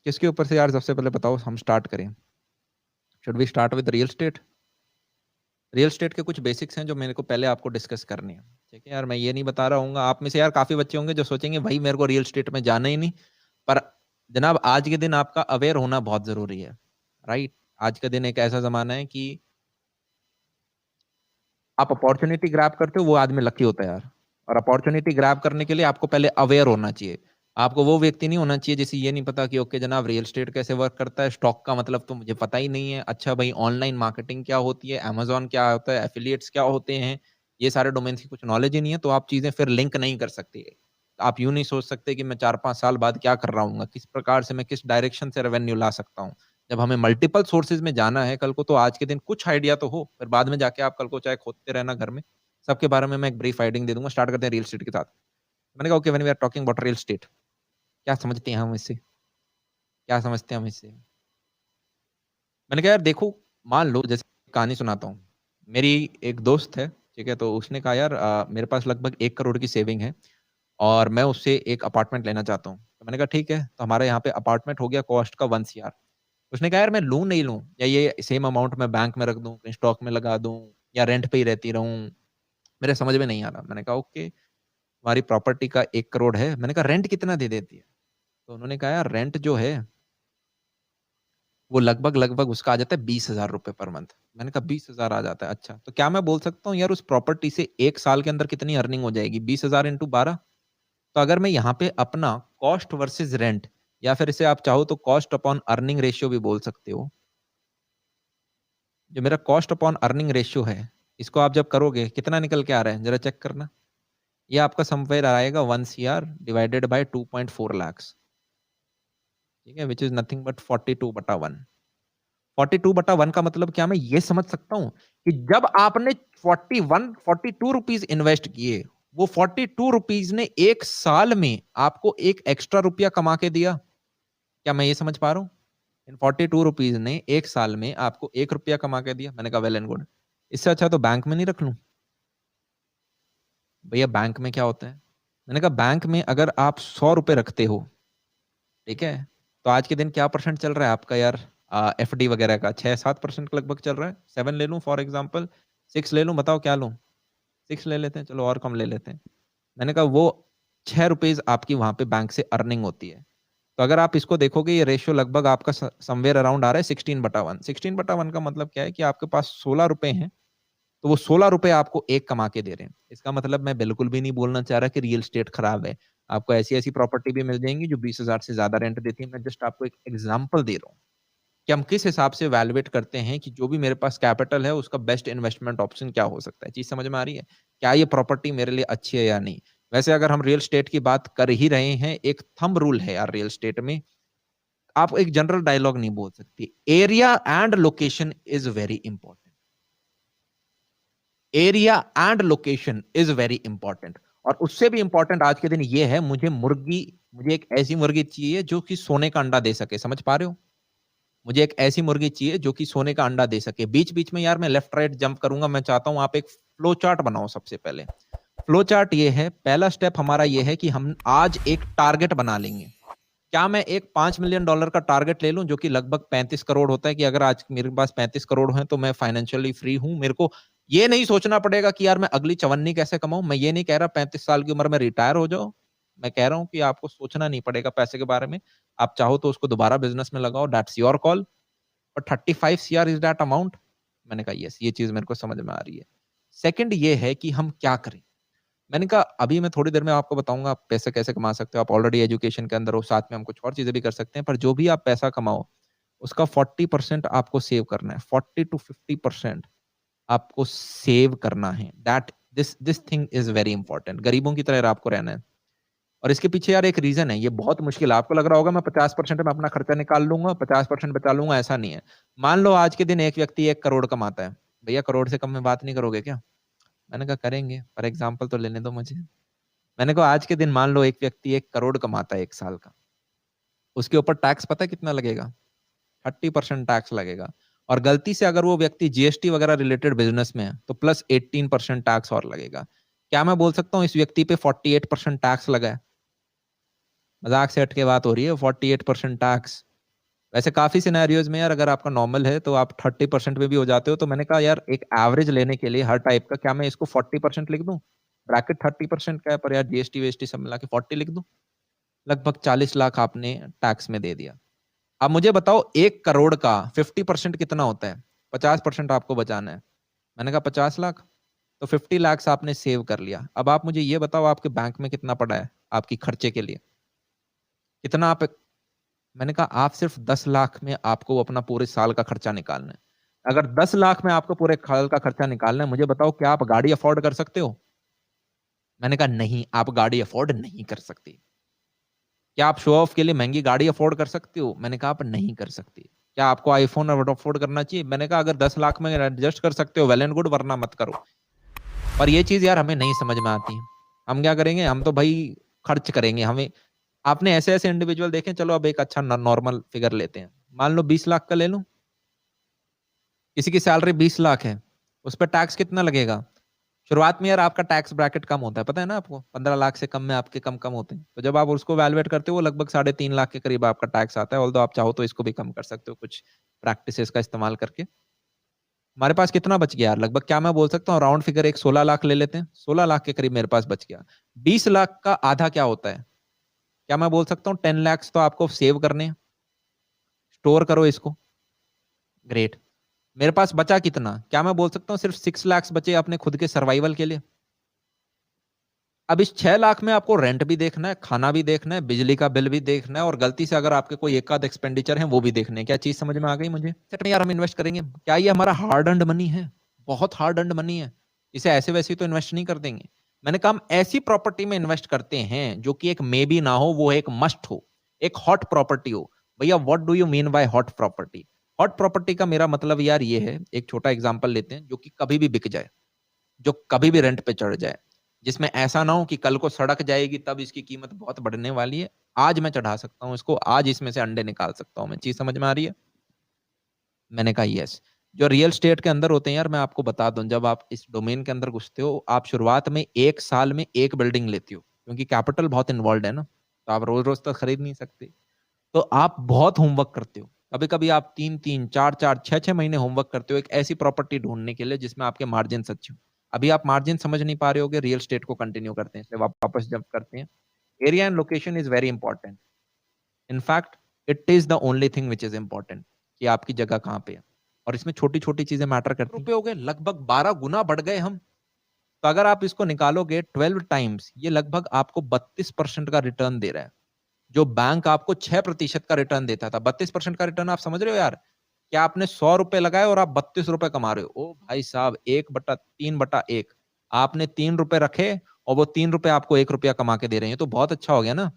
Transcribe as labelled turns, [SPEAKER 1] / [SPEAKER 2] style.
[SPEAKER 1] किसके ऊपर से यार सबसे पहले बताओ हम स्टार्ट करें? Should we start with real state? Real state के कुछ बेसिक्स हैं जो मेरे को पहले आपको डिस्कस करनी है। ठीक है यार, मैं ये नहीं बता रहा हूँ, आप में से यार काफी बच्चे होंगे जो सोचेंगे भाई मेरे को रियल स्टेट में जाना ही नहीं। पर जनाब आज के दिन आपका अवेयर होना बहुत जरूरी है। राइट, आज का दिन एक ऐसा जमाना है कि आप अपॉर्चुनिटी ग्रैब करते हो, वो आदमी लकी होता है यार। और अपॉर्चुनिटी ग्रैब करने के लिए आपको पहले अवेयर होना चाहिए। आपको वो व्यक्ति नहीं होना चाहिए जिसे ये नहीं पता कि ओके जनाब रियल स्टेट कैसे वर्क करता है, स्टॉक का मतलब तो मुझे पता ही नहीं है, अच्छा भाई ऑनलाइन मार्केटिंग क्या होती है, अमेजोन क्या होता है, एफिलिएट्स क्या होते हैं, ये सारे डोमेन की कुछ नॉलेज ही नहीं है, तो आप चीजें फिर लिंक नहीं कर सकते। आप यूं नहीं सोच सकते कि मैं 4-5 साल बाद क्या कर रहा हूँ, किस प्रकार से मैं किस डायरेक्शन से रेवेन्यू ला सकता हूँ। जब हमें मल्टीपल सोर्सेज में जाना है कल को, तो आज के दिन कुछ आइडिया तो हो, फिर बाद में जाके आप कल को चाहे खोदते रहना घर में। सबके बारे में मैं एक ब्रीफ आइडिंग दे दूंगा। स्टार्ट करते हैं रियल एस्टेट के साथ। मैंने कहा okay, when we are talking about real estate, क्या समझते हैं हम इससे, क्या समझते हैं हम इससे? मैंने कहा यार देखो, मान लो जैसे कहानी सुनाता हूँ। मेरी एक दोस्त है, ठीक है, तो उसने कहा यार मेरे पास लगभग 1 करोड़ की सेविंग है और मैं उससे एक अपार्टमेंट लेना चाहता हूँ। तो मैंने कहा ठीक है, तो हमारे यहाँ पे अपार्टमेंट हो गया कॉस्ट का 1 CR। उसने कहा यार मैं लूं नहीं लूं, या ये सेम अमाउंट मैं बैंक में रख दूं, कहीं स्टॉक में लगा दूं, या रेंट पे ही रहती रहूं, मेरे समझ में नहीं आ रहा। मैंने कहा ओके, हमारी प्रॉपर्टी का 1 करोड़ है। मैंने कहा रेंट कितना दे देती है? तो उन्होंने कहा यार रेंट जो है वो लगभग लगभग उसका आ जाता है 20,000 रुपए पर मंथ। मैंने कहा 20,000 आ जाता है, अच्छा तो क्या मैं बोल सकता हूँ यार उस प्रॉपर्टी से 1 साल के अंदर कितनी अर्निंग हो जाएगी? 20,000 इंटू 12। तो अगर मैं यहाँ पे अपना कॉस्ट वर्सेज रेंट, या फिर इसे आप चाहो तो कॉस्ट अपॉन अर्निंग रेशियो भी बोल सकते हो, जो मेरा कॉस्ट अपॉन अर्निंग रेशियो है, इसको आप जब करोगे कितना निकल के आ रहा है जरा चेक करना। ये आपका समवेयर आएगा 1 CR डिवाइडेड बाय 2.4 lakhs। ठीक है, विच इज नथिंग बट 42/1। 42/1 का मतलब क्या मैं ये समझ सकता हूं कि जब आपने 42 रुपीज इन्वेस्ट किए, वो 42 रुपीज ने 1 साल में आपको एक एक्स्ट्रा रुपया कमा के दिया। क्या मैं ये समझ पा रहा हूँ? इन 42 रुपीज ने 1 साल में आपको 1 रुपया कमा के दिया। मैंने कहा वेल एंड गुड, इससे अच्छा तो बैंक में नहीं रख लूं। भैया बैंक में क्या होता है? मैंने कहा बैंक में अगर आप 100 रुपए रखते हो, ठीक है, तो आज के दिन क्या परसेंट चल रहा है आपका यार? FD वगैरह का 6-7% के लगभग चल रहा है। 7 ले लूं फॉर एग्जाम्पल, 6 ले लूं, बताओ क्या लूं? 6 ले लेते हैं, चलो और कम ले लेते हैं। मैंने कहा वो 6 रुपीज आपकी वहां पे बैंक से अर्निंग होती है। तो अगर आप इसको देखोगे, ये रेशियो लगभग आपका समवेयर अराउंड आ रहा है 16/1। 16/1 का मतलब क्या है कि आपके पास 16 रुपए हैं, तो वो 16 रुपए आपको एक कमा के दे रहे हैं। इसका मतलब मैं बिल्कुल भी नहीं बोलना चाह रहा कि रियल स्टेट खराब है। आपको ऐसी ऐसी प्रॉपर्टी भी मिल जाएंगी जो 20,000 से ज्यादा रेंट देती है। मैं जस्ट आपको एक एग्जाम्पल दे रहा हूँ कि हम किस हिसाब से वैल्यूएट करते हैं कि जो भी मेरे पास कैपिटल है उसका बेस्ट इन्वेस्टमेंट ऑप्शन क्या हो सकता है। चीज समझ में आ रही है? क्या ये प्रॉपर्टी मेरे लिए अच्छी है या नहीं? वैसे अगर हम रियल स्टेट की बात कर ही रहे हैं, एक थंब रूल है यार रियल स्टेट में, आप एक जनरल डायलॉग नहीं बोल सकती। Area and location is very important. Area and location is very important. और उससे भी इंपॉर्टेंट आज के दिन ये है, मुझे एक ऐसी मुर्गी चाहिए जो कि सोने का अंडा दे सके। समझ पा रहे हो? मुझे एक ऐसी मुर्गी चाहिए जो कि सोने का अंडा दे सके। बीच बीच में यार मैं लेफ्ट राइट जंप करूंगा। मैं चाहता हूं आप एक फ्लो चार्ट बनाओ। सबसे पहले फ्लो चार्ट ये है, पहला स्टेप हमारा ये है कि हम आज एक टारगेट बना लेंगे। क्या मैं एक $5 मिलियन का टारगेट ले लूं जो कि लगभग 35 करोड़ होता है, कि अगर आज मेरे पास 35 करोड़ है तो मैं फाइनेंशियली फ्री हूं, मेरे को ये नहीं सोचना पड़ेगा कि यार मैं अगली चवन्नी कैसे कमाऊं। मैं ये नहीं कह रहा 35 साल की उम्र में रिटायर हो जाओ। मैं कह रहा हूं कि आपको सोचना नहीं पड़ेगा पैसे के बारे में। आप चाहो तो उसको दोबारा बिजनेस में लगाओ, दैट्स योर कॉल। और 35 CR इज दैट अमाउंट? मैंने कहा यस, ये चीज मेरे को समझ में आ रही है। सेकंड ये है कि हम क्या करें। मैंने कहा अभी मैं थोड़ी देर में आपको बताऊंगा आप पैसे कैसे कमा सकते हो। आप ऑलरेडी एजुकेशन के अंदर हो, साथ में हम कुछ और चीजें भी कर सकते हैं, पर जो भी आप पैसा कमाओ उसका 40% आपको सेव करना है। 40 to 50% आपको सेव करना है। That this thing is very important. गरीबों की तरह आपको रहना है। और इसके पीछे यार एक रीजन है, ये बहुत मुश्किल है। आपको लग रहा होगा मैं 50% में अपना खर्चा निकाल लूंगा, 50% बचा लूंगा, ऐसा नहीं है। मान लो आज के दिन एक व्यक्ति 1 करोड़ कमाता है, भैया करोड़ से कम में बात नहीं करोगे क्या? मैंने कहा करेंगे, पर एग्जाम्पल तो लेने दो मुझे। मैंने कहा आज के दिन मान लो एक व्यक्ति 1 करोड़ कमाता है 1 साल का, उसके ऊपर टैक्स पता है कितना लगेगा? 30% टैक्स लगेगा। और गलती से अगर वो व्यक्ति GST वगैरह रिलेटेड बिजनेस में है तो प्लस 18% टैक्स और लगेगा। क्या मैं बोल सकता हूँ इस व्यक्ति पे 48% टैक्स लगा है? मजाक से हटके बात हो रही है, 48% टैक्स। वैसे काफ़ी सिनेरियोज़ में यार अगर आपका नॉर्मल है तो आप 30% में भी हो जाते हो, तो मैंने कहा यार एक एवरेज लेने के लिए हर टाइप का क्या मैं इसको 40% लिख दूँ? ब्रैकेट 30% का है पर यार जीएसटी-वीएसटी सब मिला के 40 लिख दूँ? लगभग 40 लाख आपने टैक्स में दे दिया। अब मुझे बताओ 1 करोड़ का 50% कितना होता है? 50% आपको बचाना है। मैंने कहा 50 लाख, तो 50 लैक्स आपने सेव कर लिया। अब आप मुझे ये बताओ आपके बैंक में कितना पड़ा है आपकी खर्चे के लिए? कितना आप मैंने कहा आप सिर्फ 10 लाख में आपको अपना पूरे साल का खर्चा निकालना है। अगर 10 लाख में आपको पूरे साल का खर्चा निकालना है, मुझे बताओ क्या आप गाड़ी अफोर्ड कर सकते हो? मैंने कहा नहीं, आप गाड़ी अफोर्ड नहीं कर सकते। क्या आप शो ऑफ के लिए महँगी गाड़ी अफोर्ड कर सकते हो? मैंने कहा आप नहीं कर सकते। क्या आपको आईफ़ोन अफोर्ड करना चाहिए? मैंने कहा अगर 10 लाख में एडजस्ट कर सकते हो वेल एंड गुड वरना मत करो। पर ये चीज़ यार हमें नहीं समझ में आती। हम क्या करेंगे? हम तो भई खर्च करेंगे। हमें आपने ऐसे-ऐसे इंडिविजुअल देखे हैं, चलो अब एक अच्छा नॉर्मल फिगर लेते हैं। मान लो 20 लाख का ले लूँ, किसी की सैलरी 20 लाख है, उस पे टैक्स कितना लगेगा? शुरुआत में यार आपका टैक्स ब्रैकेट कम होता है, पता है ना आपको? 15 लाख से कम में आपके कम-कम होते हैं। तो जब आप उसको वैल्यूएट करते हो, वो लगभग साढ़े 3 लाख के करीब आपका टैक्स आता है, ऑल्दो आप चाहो तो इसको भी कम कर सकते हो कुछ प्रैक्टिसेज़ का इस्तेमाल करके। हमारे पास कितना बच गया यार? लगभग क्या मैं बोल सकता हूँ राउंड फिगर एक 16 लाख ले लेते हैं। 16 लाख के करीब मेरे पास बच गया। 20 लाख का आधा क्या होता है? क्या मैं बोल सकता हूँ 10 लैक्स तो आपको सेव करने हैं, स्टोर करो इसको, ग्रेट। मेरे पास बचा कितना? क्या मैं बोल सकता हूँ सिर्फ 6 लैक्स बचे अपने खुद के सर्वाइवल के लिए? अब इस 6 लाख में आपको रेंट भी देखना है, खाना भी देखना है, बिजली का बिल भी देखना है और गलती से अगर आपके कोई एक आध एक्सपेंडिचर है, वो भी देखने हैं। क्या चीज़ समझ में आ गई मुझे? सेट में यार हम इन्वेस्ट करेंगे। क्या ये हमारा हार्ड अर्न्ड मनी है? बहुत हार्ड अर्न्ड मनी है। इसे ऐसे-वैसे ही तो इन्वेस्ट नहीं कर देंगे। मैंने कहा हम ऐसी प्रॉपर्टी में इन्वेस्ट करते हैं, जो कि एक मेबी ना हो, वो एक मस्ट हो, एक हॉट प्रॉपर्टी हो। भैया what do you mean by hot property? Hot property का मेरा मतलब यार ये है, एक छोटा एग्ज़ाम्पल लेते हैं, जो कि कभी भी बिक जाए। जो कभी भी रेंट पे चढ़ जाए। जिसमें ऐसा ना हो कि कल को सड़क जाएगी तब इसकी कीमत बहुत बढ़ने वाली है। आज मैं चढ़ा सकता हूँ इसको, आज इसमें से अंडे निकाल सकता हूँ मैं। चीज़ समझ में आ रही है? मैंने कहा यस। जो रियल एस्टेट के अंदर होते हैं यार मैं आपको बता दूँ जब आप इस डोमेन के अंदर घुसते हो, आप शुरुआत में 1 साल में 1 बिल्डिंग लेते हो, क्योंकि कैपिटल बहुत इन्वॉल्व्ड है ना, तो आप रोज़-रोज़ तो खरीद नहीं सकते। तो आप बहुत होमवर्क करते हो। कभी-कभी आप 3-3, 4-4, 6-6 महीने होमवर्क करते हो एक ऐसी प्रॉपर्टी ढूँढने के लिए जिसमें आपके मार्जिन्स अच्छे हों। अभी आप मार्जिन समझ नहीं पा रहे होगे, रियल एस्टेट को कंटिन्यू करते हैं, इसलिए वापस जंप करते हैं। Area and location is very important. In fact it is the only thing which is important कि आपकी जगह कहाँ पे है और इसमें छोटी-छोटी चीज़ें मैटर करती हैं। रुपए हो गए, लगभग 12 गुना बढ़ गए हम। तो अगर आप इसको निकालोगे 12 टाइम्स ये लगभग आपको 32% का रिटर्न दे रहा है। जो बैंक आपको 6% का रिटर्न देता था, 32% का रिटर्न आप समझ रहे हो यार? क्या आपने ₹100 लगाए और आप ₹32 कमा रहे हो। ओ भाई साहब 1/3/1 आपने ₹3 रखे और वो ₹3 आपको ₹1 कमा के दे रहे हैं, ये तो बहुत अच्छा हो गया ना?